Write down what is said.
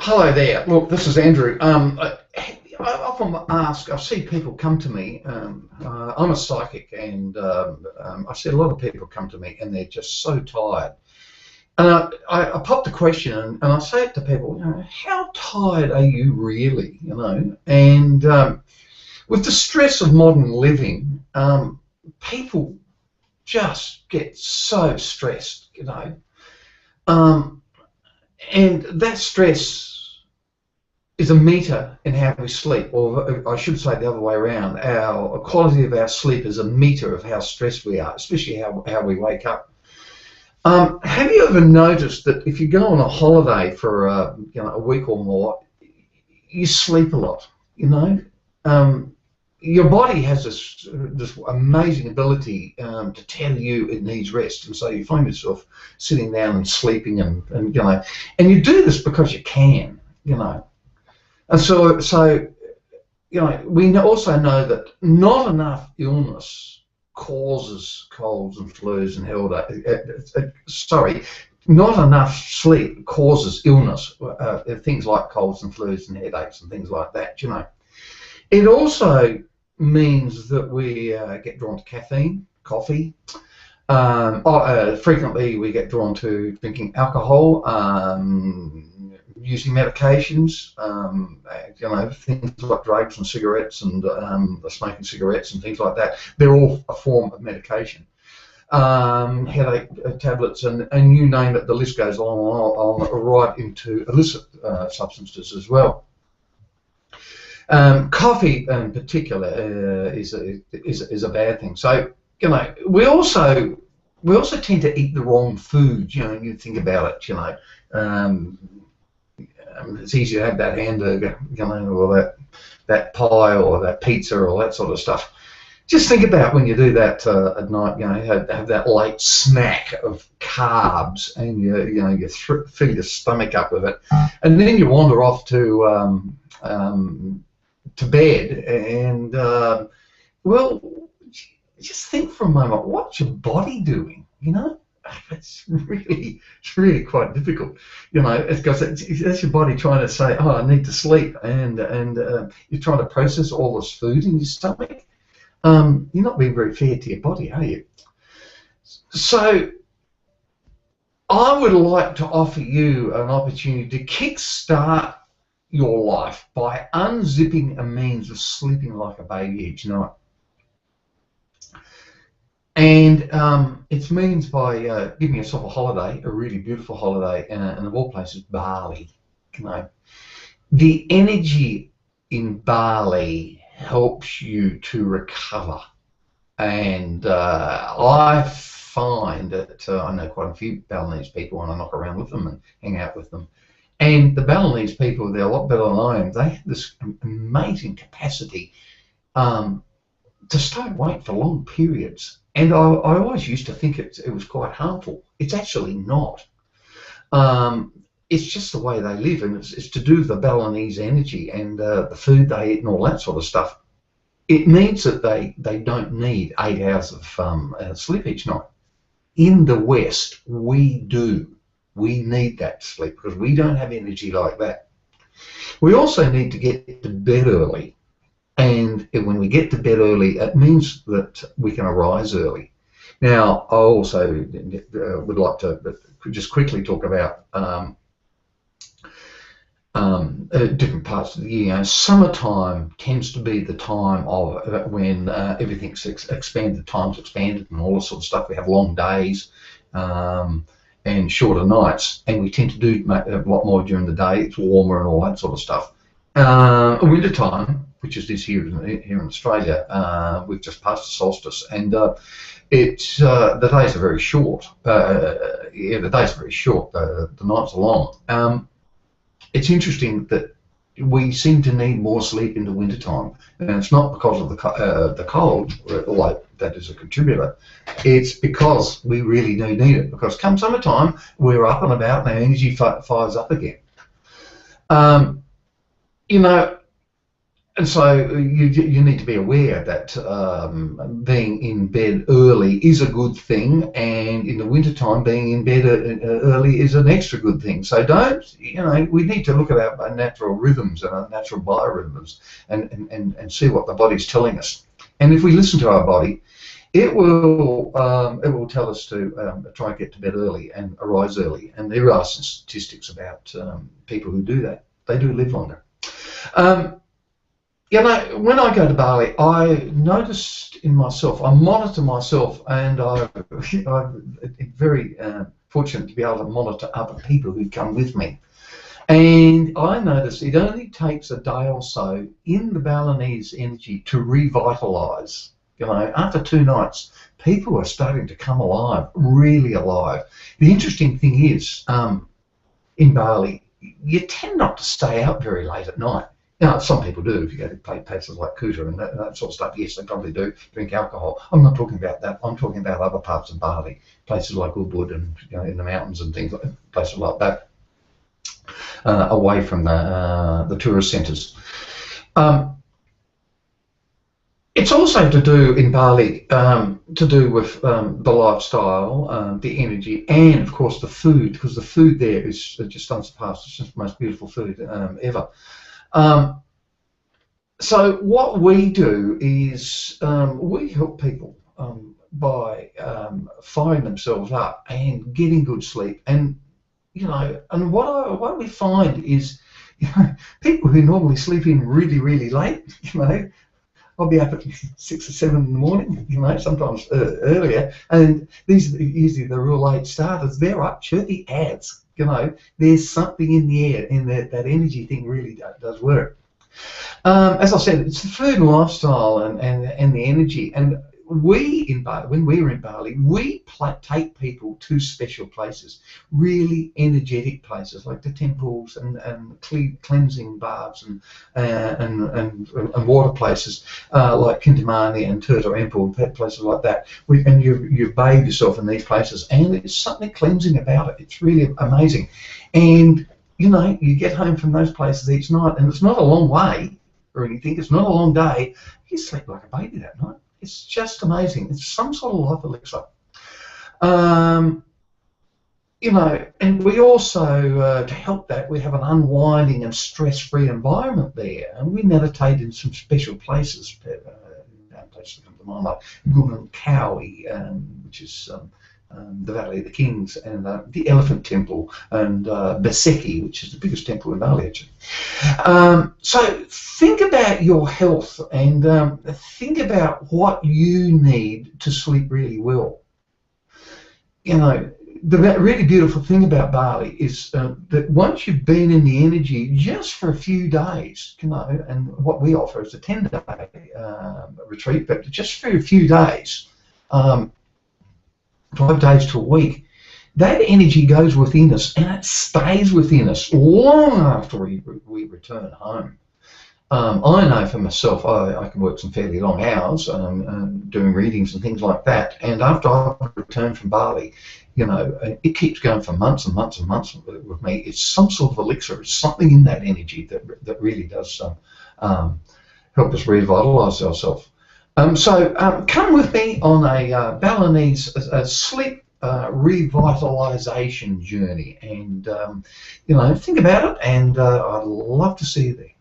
Hello there. Look, this is Andrew. I often ask, I see people come to me. I'm a psychic, and I see a lot of people come to me, and they're just so tired. And I pop the question, and I say it to people, how tired are you really? And with the stress of modern living, people just get so stressed, and that stress is a meter in how we sleep, or I should say the other way around. Our quality of our sleep is a meter of how stressed we are, especially how we wake up. Have you ever noticed that if you go on a holiday for a week or more, you sleep a lot? Your body has this amazing ability to tell you it needs rest, and so you find yourself sitting down and sleeping, and you do this because you can, and so we also know that not enough illness causes colds and flus and not enough sleep causes illness, things like colds and flus and headaches and things like that. It also means that we get drawn to caffeine, coffee. Frequently we get drawn to drinking alcohol, using medications, things like drugs and cigarettes and smoking cigarettes and things like that. They're all a form of medication. Headache tablets and you name it, the list goes on right into illicit substances as well. Coffee in particular is a bad thing. So we also tend to eat the wrong foods. You think about it. It's easy to have that hamburger, or that pie, or that pizza, or all that sort of stuff. Just think about when you do that at night. Have that late snack of carbs, and you fill your stomach up with it, and then you wander off to bed. And well, just think for a moment. What's your body doing? It's really quite difficult. It's because that's your body trying to say, "Oh, I need to sleep," and you're trying to process all this food in your stomach. You're not being very fair to your body, are you? So I would like to offer you an opportunity to kickstart your life by unzipping a means of sleeping like a baby each night. And it means by giving yourself a holiday, a really beautiful holiday, and of all places, Bali. The energy in Bali helps you to recover, and I find that I know quite a few Balinese people, and I knock around with them and hang out with them. And the Balinese people, they're a lot better than I am. They have this amazing capacity to stay awake for long periods. And I always used to think it was quite harmful. It's actually not. It's just the way they live, and it's to do with the Balinese energy and the food they eat and all that sort of stuff. It means that they don't need 8 hours of sleep each night. In the West, we do. We need that sleep because we don't have energy like that. We also need to get to bed early. And when we get to bed early, it means that we can arise early. Now, I also would like to just quickly talk about different parts of the year. Summertime tends to be the time of when everything's expanded, time's expanded, and all this sort of stuff. We have long days and shorter nights, and we tend to do a lot more during the day. It's warmer and all that sort of stuff. Winter time, which is this here in Australia, we've just passed the solstice, and the days are very short. The days are very short. The nights are long. It's interesting that we seem to need more sleep in the winter time, and it's not because of the cold, although that is a contributor. It's because we really do need it. Because come summertime, we're up and about, and our energy fires up again. And so you need to be aware that being in bed early is a good thing, and in the wintertime being in bed early is an extra good thing. So we need to look at our natural rhythms and our natural biorhythms and see what the body's telling us. And if we listen to our body, it will tell us to try and get to bed early and arise early. And there are some statistics about people who do that. They do live longer. When I go to Bali, I noticed in myself, I monitor myself, and I'm very fortunate to be able to monitor other people who come with me. And I noticed it only takes a day or so in the Balinese energy to revitalise. After 2 nights, people are starting to come alive, really alive. The interesting thing is, in Bali, you tend not to stay out very late at night. Now, some people do. If you go to places like Kuta and that sort of stuff, yes, they probably do drink alcohol. I'm not talking about that. I'm talking about other parts of Bali, places like Ubud and in the mountains and things, places like that, away from the tourist centres. It's also to do in Bali, to do with the lifestyle, the energy, and of course the food, because the food there is just unsurpassed. It's just the most beautiful food ever. So what we do is we help people by firing themselves up and getting good sleep, and and what we find is people who normally sleep in really late, I'll be up at 6 or 7 in the morning, sometimes earlier, and these are usually the real late starters. They're up chirpy ads. There's something in the air, in that energy thing really does work. As I said, it's the food and lifestyle and the energy. And when we were in Bali, we take people to special places, really energetic places like the temples and cleansing baths and water places like Kintamani and Turtle Empel, places like that. And you bathe yourself in these places, and there's something cleansing about it. It's really amazing. And you get home from those places each night, and it's not a long way or anything. It's not a long day. You sleep like a baby that night. It's just amazing. It's some sort of life elixir. And we also, to help that, we have an unwinding and stress-free environment there. And we meditate in some special places. Places that come to mind, like Gunung Kawi, which is the Valley of the Kings, and the Elephant Temple, and Beseki, which is the biggest temple in Bali, actually. So think about your health, and think about what you need to sleep really well. The really beautiful thing about Bali is that once you've been in the energy just for a few days, and what we offer is a 10-day retreat, but just for a few days, 5 days to a week, that energy goes within us, and it stays within us long after we return home. I know for myself, I can work some fairly long hours doing readings and things like that, and after I've returned from Bali, it keeps going for months and months and months with me. It's some sort of elixir. It's something in that energy that really does help us revitalise ourselves. So come with me on a Balinese sleep revitalisation journey, and think about it, and I'd love to see you there.